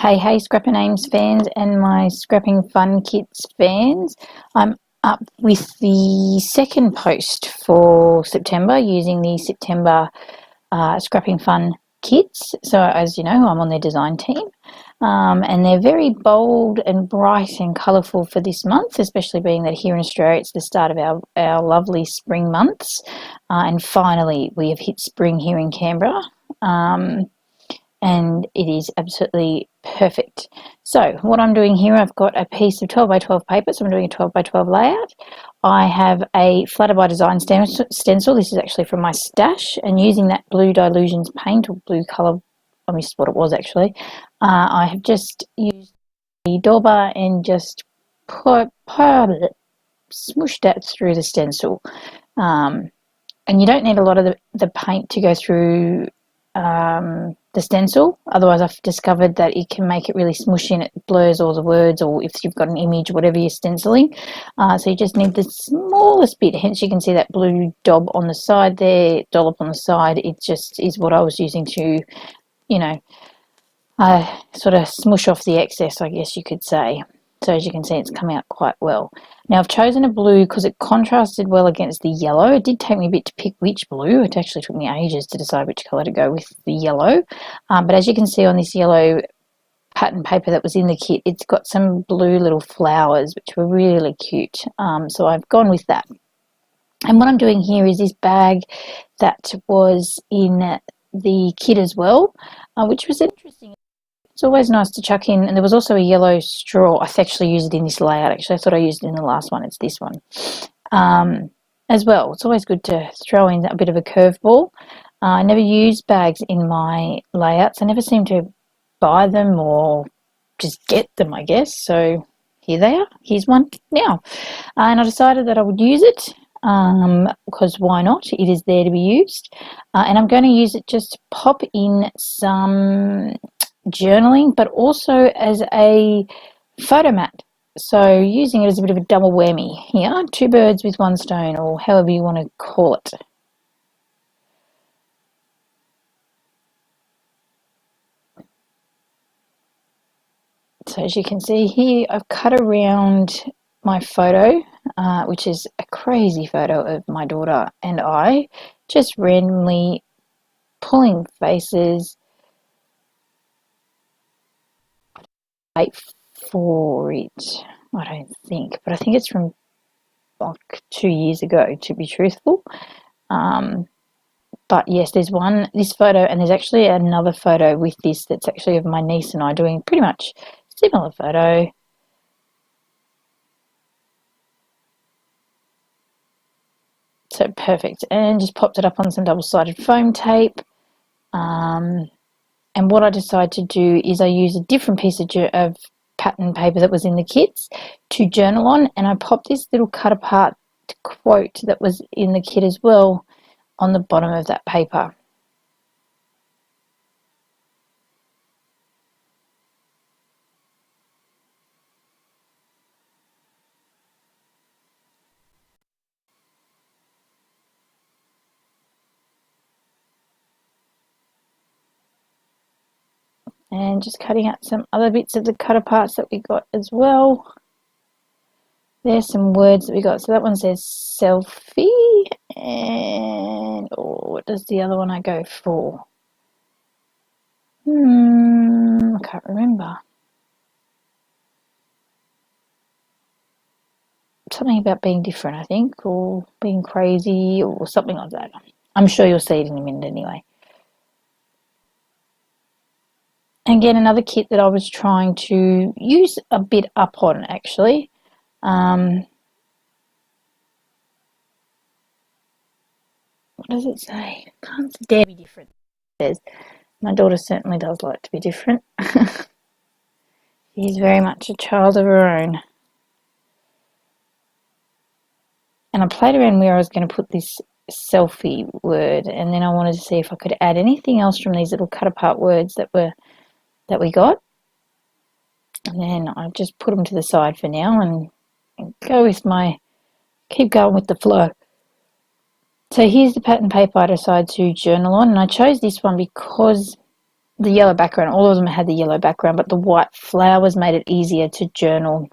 Hey, Scrapping Names fans and my Scrapping Fun Kits fans. I'm up with the second post for September using the September Scrapping Fun Kits. So, as you know, I'm on their design team. And they're very bold and bright and colourful for this month, especially being that here in Australia it's the start of our lovely spring months. And finally, we have hit spring here in Canberra. And it is absolutely perfect. So what I'm doing here, I've got a piece of 12 by 12 paper, so I'm doing a 12 by 12 layout. I have a Flutter by Design stencil. This is actually from my stash, and using that blue Dylusions paint, or blue colour, I missed what it was actually. I have just used the dauber and just smushed that through the stencil. And you don't need a lot of the paint to go through the stencil, otherwise I've discovered that it can make it really smushy and it blurs all the words, or if you've got an image, whatever you're stenciling. So you just need the smallest bit, hence you can see that blue dollop on the side there, it just is what I was using to, sort of smush off the excess, I guess you could say. So as you can see, it's come out quite well. Now I've chosen a blue because it contrasted well against the yellow. It did take me a bit to pick which blue. It actually took me ages to decide which colour to go with the yellow. But as you can see on this yellow pattern paper that was in the kit, it's got some blue little flowers, which were really cute. So I've gone with that. And what I'm doing here is this bag that was in the kit as well, which was interesting. It's always nice to chuck in, and there was also a yellow straw. I've actually used it in this layout. Actually, I thought I used it in the last one. It's this one as well. It's always good to throw in a bit of a curveball. I never use bags in my layouts. I never seem to buy them or just get them, I guess. So here they are. Here's one now. And I decided that I would use it because why not? It is there to be used. And I'm going to use it just to pop in some journaling, but also as a photo mat. So using it as a bit of a double whammy here, two birds with one stone, or however you want to call it. So as you can see here, I've cut around my photo, which is a crazy photo of my daughter and I, just randomly pulling faces for it, I don't think, but I think it's from like 2 years ago, to be truthful. But yes, there's this photo, and there's actually another photo with this that's actually of my niece and I doing pretty much similar photo. So perfect, and just popped it up on some double-sided foam tape. And what I decided to do is I use a different piece of pattern paper that was in the kits to journal on, and I popped this little cut apart quote that was in the kit as well on the bottom of that paper. And just cutting out some other bits of the cut aparts that we got as well. There's some words that we got. So that one says selfie, and what does the other one I go for? I can't remember. Something about being different, I think, or being crazy, or something like that. I'm sure you'll see it in a minute anyway. Again, another kit that I was trying to use a bit up on, actually. What does it say? Can't dare be different. It says, my daughter certainly does like to be different. She's very much a child of her own. And I played around where I was going to put this selfie word, and then I wanted to see if I could add anything else from these little cut apart words that we got. And then I just put them to the side for now and keep going with the flow. So here's the pattern paper I decided to journal on, and I chose this one because the yellow background. All of them had the yellow background, but the white flowers made it easier to journal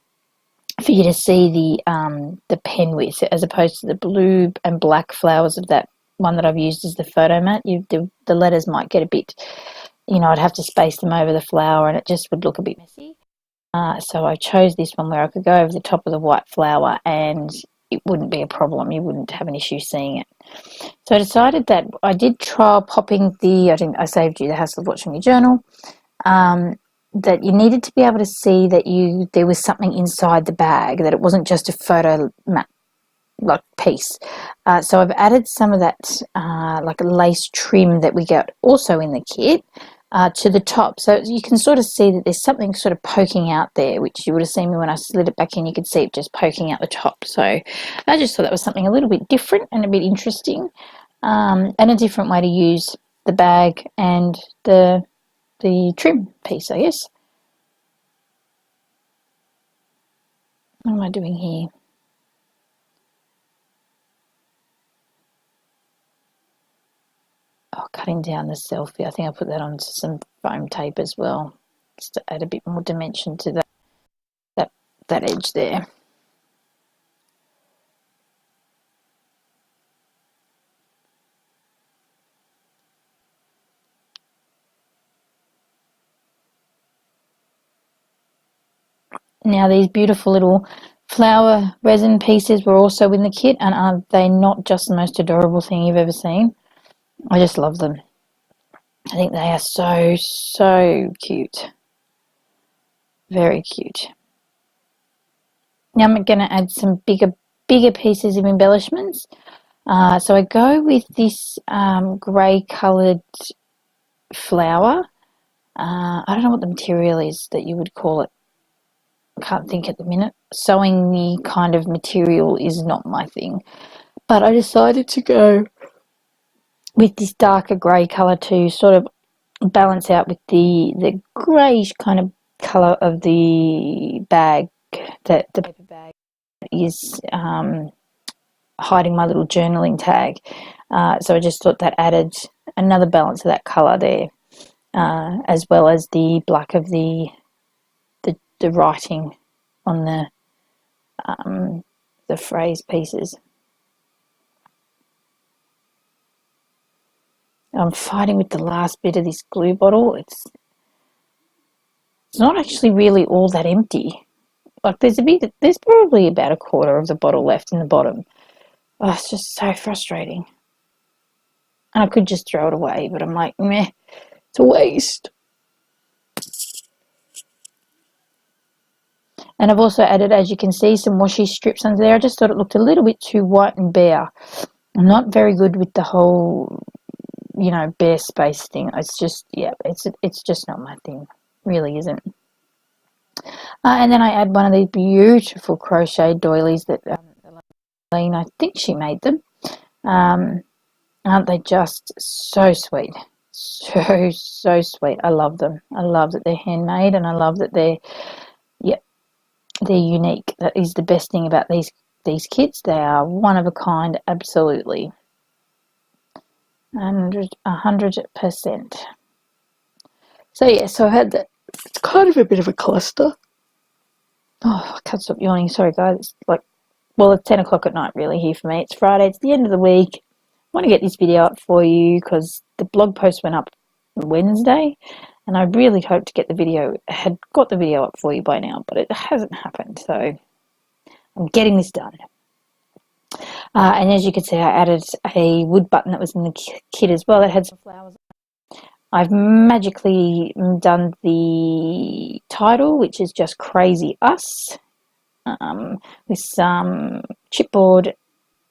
for you to see the pen with, as opposed to the blue and black flowers of that one that I've used as the photo mat. The letters might get a bit, I'd have to space them over the flower and it just would look a bit messy. So I chose this one where I could go over the top of the white flower and it wouldn't be a problem. You wouldn't have an issue seeing it. So I decided that I did trial popping I saved you the hassle of watching me journal, that you needed to be able to see that there was something inside the bag, that it wasn't just a photo mat like piece. So I've added some of that like a lace trim that we get also in the kit to the top, so you can sort of see that there's something sort of poking out there, which you would have seen me when I slid it back in. You could see it just poking out the top. So I just thought that was something a little bit different and a bit interesting, and a different way to use the bag and the trim piece, I guess. What am I doing here? Oh, cutting down the selfie. I think I put that onto some foam tape as well, just to add a bit more dimension to that edge there. Now these beautiful little flower resin pieces were also in the kit, and are they not just the most adorable thing you've ever seen? I just love them. I think they are so cute. Very cute. Now I'm going to add some bigger pieces of embellishments. So I go with this grey coloured flower. I don't know what the material is that you would call it. I can't think at the minute. Sewing the kind of material is not my thing. But I decided to go with this darker grey colour to sort of balance out with the greyish kind of colour of the bag, that the paper bag is hiding my little journaling tag. So I just thought that added another balance of that colour there, as well as the black of the writing on the phrase pieces. I'm fighting with the last bit of this glue bottle. It's not actually really all that empty. Like there's probably about a quarter of the bottle left in the bottom. Oh, it's just so frustrating. And I could just throw it away, but I'm like, meh, it's a waste. And I've also added, as you can see, some washi strips under there. I just thought it looked a little bit too white and bare. I'm not very good with the whole, bare space thing. It's just, it's just not my thing. Really isn't. And then I add one of these beautiful crochet doilies that Elaine, I think she made them. Aren't they just so sweet? So sweet. I love them. I love that they're handmade, and I love that they're unique. That is the best thing about these kits. They are one of a kind, absolutely. 100%. So I had that. It's kind of a bit of a cluster. Oh, I can't stop yawning. Sorry, guys. It's 10 o'clock at night really here for me. It's Friday. It's the end of the week. I want to get this video up for you because the blog post went up Wednesday, and I really hoped to got the video up for you by now, but it hasn't happened. So I'm getting this done. And as you can see, I added a wood button that was in the kit as well that had some flowers. I've magically done the title, which is just Crazy Us, with some chipboard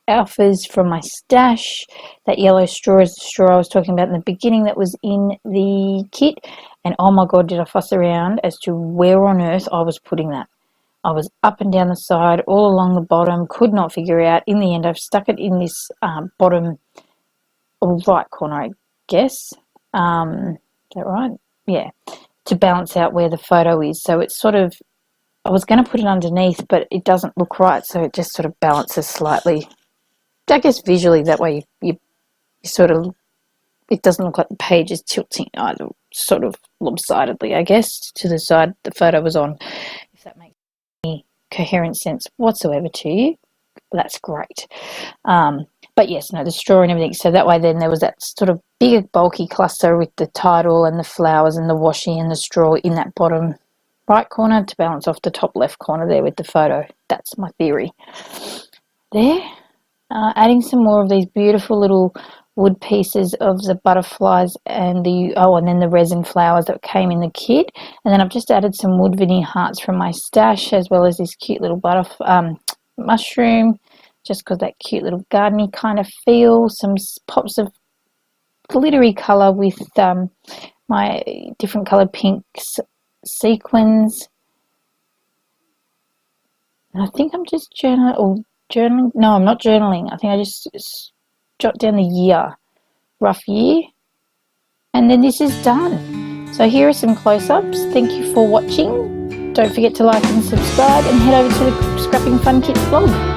alphas from my stash. That yellow straw is the straw I was talking about in the beginning that was in the kit. And oh my God, did I fuss around as to where on earth I was putting that. I was up and down the side, all along the bottom, could not figure out. In the end, I've stuck it in this bottom right corner, I guess. Is that right? Yeah, to balance out where the photo is. So it's sort of, I was going to put it underneath, but it doesn't look right, so it just sort of balances slightly. I guess visually that way you sort of, it doesn't look like the page is tilting either sort of lopsidedly, I guess, to the side the photo was on. If that makes any coherent sense whatsoever to you, that's great. But yes, no, the straw and everything. So that way then there was that sort of big bulky cluster with the title and the flowers and the washi and the straw in that bottom right corner to balance off the top left corner there with the photo. That's my theory. There, adding some more of these beautiful little wood pieces of the butterflies and then the resin flowers that came in the kit. And then I've just added some wood veneer hearts from my stash, as well as this cute little mushroom, just because that cute little gardeny kind of feel. Some pops of glittery colour with my different coloured pinks, sequins. And I think I'm just journaling. No, I'm not journaling. I think I just jot down the year, rough year, and then this is done. So here are some close-ups. Thank you for watching. Don't forget to like and subscribe, and head over to the Scrapping Fun Kits blog.